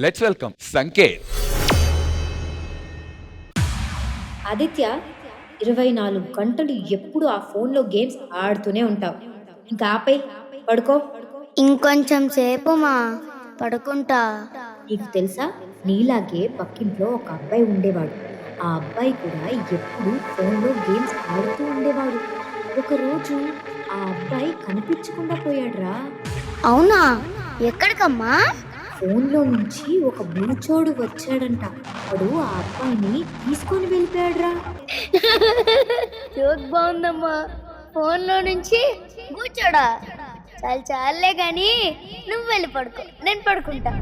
Let's welcome Sanket. Aditya, 24 గంటలు ఎప్పుడు ఆ ఫోన్లో గేమ్స్ ఆడుతూనే ఉంటావు. ఇంకా ఆపై పడుకో. ఇంకొంచెం సేపు మా పడుకుంటా. నీకు తెలుసా, నీలాగే పక్కింట్లో ఒక అబ్బాయి ఉండేవాడు. ఆ అబ్బాయి కూడా ఎప్పుడు ఫోన్లో గేమ్స్ ఆడుతూ ఉండేవాడు. ఒకరోజు ఆ అబ్బాయి కనిపించకుండా పోయాడురా. అవునా? ఎక్కడికమ్మా? ఫోన్లో నుంచి ఒక బూచోడు వచ్చాడంట. వాడు ఆ అబ్బాయిని తీసుకొని వెళ్ళిపోయాడురా. జోక్ బాగుందమ్మా. ఫోన్లో నుంచి కూర్చోడా? చాలే కానీ నువ్వు వెళ్ళి పడుకో, నేను పడుకుంటా.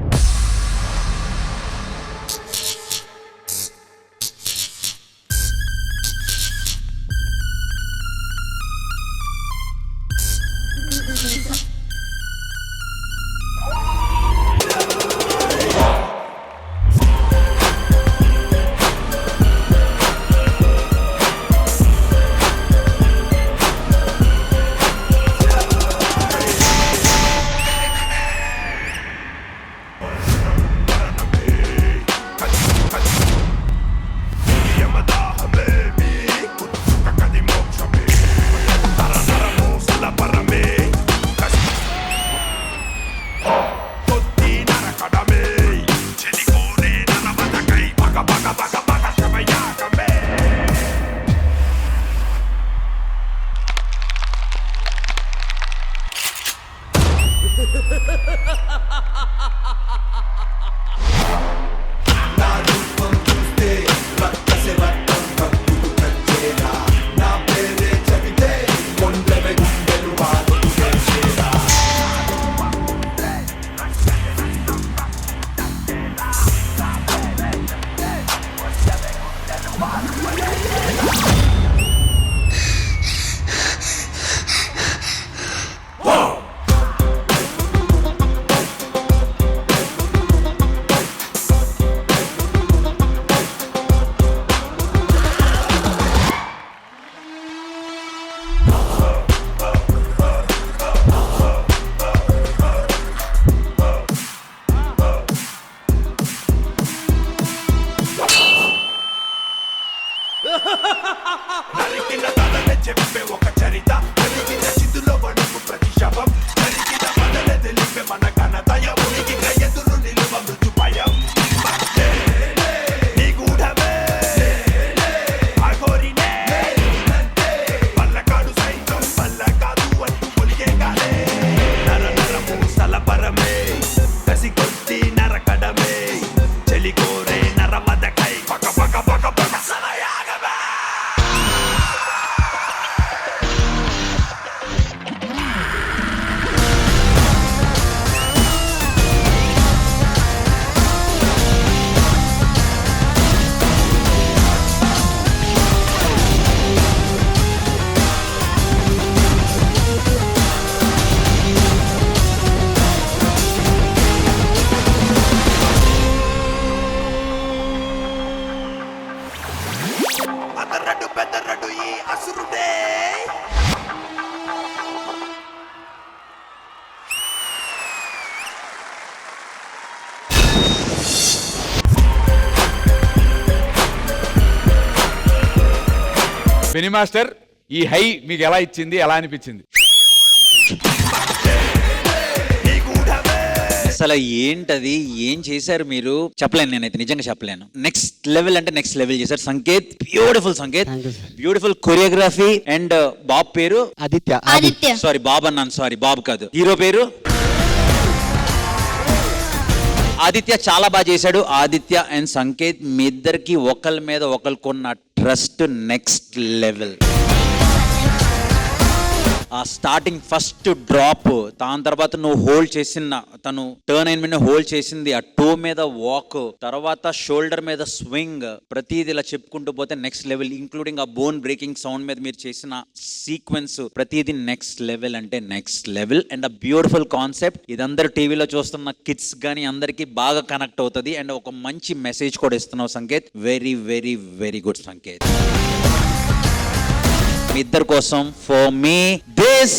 చెప్పే ఒక చరిత కలిగిన స్థితిలో వణుకు ప్రతి శవం కలిగిన బదల తెలిపే మన ఘనత ఎవరికి ఎదురు నిలువ మృత్యుభయం నీ గూఢమే ఆగోరినే పల్లకాడు సైతం పల్లకాదు అంటూ పొలిగే గాలే నర నరము సలపరమే కసి కొద్ది నరకడమే చెలి కోరే నరమదకై పక పక పక పక సలయాగమే. అదరడు బెదరడు ఈ అసురుడే ఫెనీ మాస్టర్, ఈ హై మీకు ఎలా ఇచ్చింది, ఎలా అనిపించింది? అసలు ఏంటది, ఏం చేశారు మీరు? చెప్పలేను, నేనైతే నిజంగా చెప్పలేను. నెక్స్ట్ లెవెల్ అంటే నెక్స్ట్ లెవెల్ చేశారు Sanket. Beautiful Sanket, beautiful choreography. And బాబు పేరు ఆదిత్య. సారీ బాబు అన్నాను, సారీ బాబు కాదు. హీరో పేరు ఆదిత్య. చాలా బాగా చేశాడు ఆదిత్య అండ్ సంకేత్. మీ ఇద్దరికి ఒకరి మీద ఒకరికున్న ట్రస్ట్ నెక్స్ట్ లెవెల్. ఆ స్టార్టింగ్ ఫస్ట్ డ్రాప్, దాని తర్వాత నువ్వు హోల్డ్ చేసిన, తను టర్న్ అయిన హోల్డ్ చేసింది, ఆ టో మీద వాక్, తర్వాత షోల్డర్ మీద స్వింగ్, ప్రతిది ఇలా చెప్పుకుంటూ పోతే నెక్స్ట్ లెవెల్. ఇంక్లూడింగ్ ఆ బోన్ బ్రేకింగ్ సౌండ్ మీద మీరు చేసిన సీక్వెన్స్, ప్రతిది నెక్స్ట్ లెవెల్ అంటే నెక్స్ట్ లెవెల్. అండ్ ఆ బ్యూటిఫుల్ కాన్సెప్ట్. ఇది అందరు టీవీలో చూస్తున్న కిడ్స్ కానీ అందరికి బాగా కనెక్ట్ అవుతుంది. అండ్ ఒక మంచి మెసేజ్ కూడా ఇస్తున్నావు Sanket. Very very very good Sanket. మీ ఇద్దరి కోసం for me this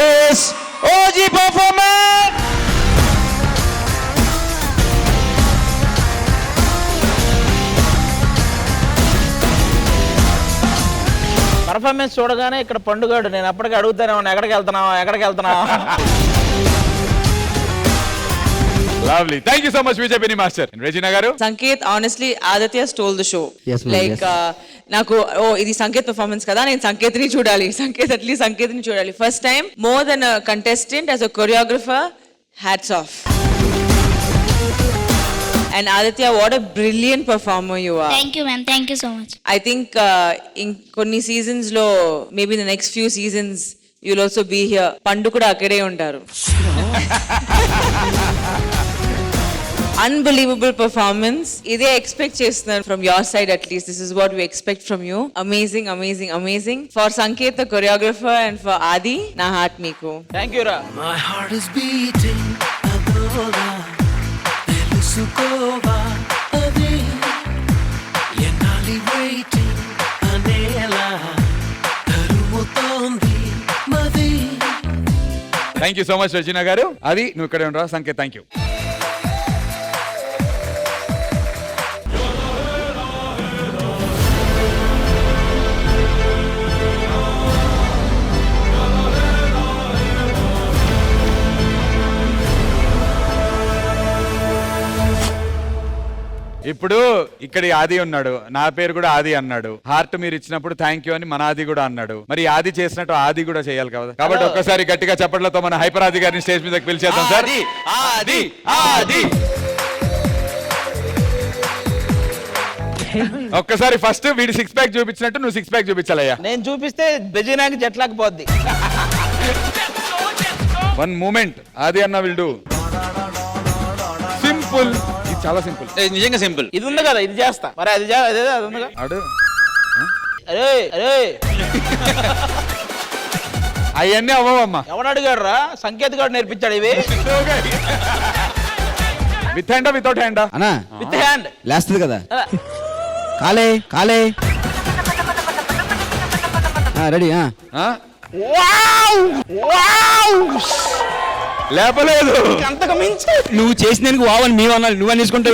is OG performance. Performance చూడగానే ఇక్కడ పండుగాడు నేను అప్పటికి అడుగుతానే ఉన్నా, ఎక్కడికి వెళ్తున్నావు lovely. Thank you so much Vijay master. Regina garu. Sanket honestly Aditya stole the show. Like నాకు ఇది సంకేత్ పర్ఫార్మెన్స్ కదా, నేను సంకేత్ని చూడాలి, అట్లీస్ట్ సంకేత్ని చూడాలి. First time more than a contestant as a choreographer, hats off. And Aditya, what a brilliant performer you are. Thank you, ma'am. Thank you so much. I think in కొన్ని seasons లో, maybe in the next few seasons, you'll also be here. Pandu kuda akkade untaru. Unbelievable performance. Ide expect chestunnanu from your side at least. This is what we expect from you. Amazing. For Sanket, the choreographer, and for Adi, na heart meeku. Thank you రా. My heart is beating adola తెలుసుకోవా అది ఎన్నాలి waiting అనేలా తరుముతోంది మది. Thank you so much Regina గారు. అది నువ్వు ఇక్కడే ఉండరా Sanket. Thank you. ఇప్పుడు ఇక్కడ ఆది ఉన్నాడు, నా పేరు కూడా ఆది అన్నాడు. హార్ట్ మీరు ఇచ్చినప్పుడు థ్యాంక్ యూ అని మన ఆది కూడా అన్నాడు. మరి ఆది చేసినట్టు ఆది కూడా చేయాలి కదా. కాబట్టి ఒక్కసారి గట్టిగా చప్పట్లతో మన హైపర్ ఆది గారిని స్టేజ్ మీదకి పిలిచేద్దాం సార్. ఆది ఆది ఒక్కసారి ఫస్ట్ వీడి 6 ప్యాక్ చూపించినట్టు నువ్వు 6 ప్యాక్ చూపించాలయ్యా. నేను చూపిస్తే బెజినాకి జట్లాకపోద్ది. వన్ మూమెంట్ ఆది అన్న విల్ డూ. సింపుల్, చాలా సింపుల్, నిజంగా సింపుల్. ఇది ఉంది కదా, ఇది చేస్తా. మరి అది అదే అది ఉంది కదా. ఆడు అరే అవన్నీ అవ్వమ్మా. ఎవడు అడిగాడు రా? సంకేత్ గారు నేర్పించాడు ఇవి. విత్ హ్యాండా వితౌట్ హ్యాండా? అన్నా విత్ హ్యాండ్ లేస్తుంది కదా. కాలే రెడీ. లేపలేదు. అంతకు మించి నువ్వు చేసినందుకు వావని మేము అన్నాడు, నువ్వు అనేసుకుంటే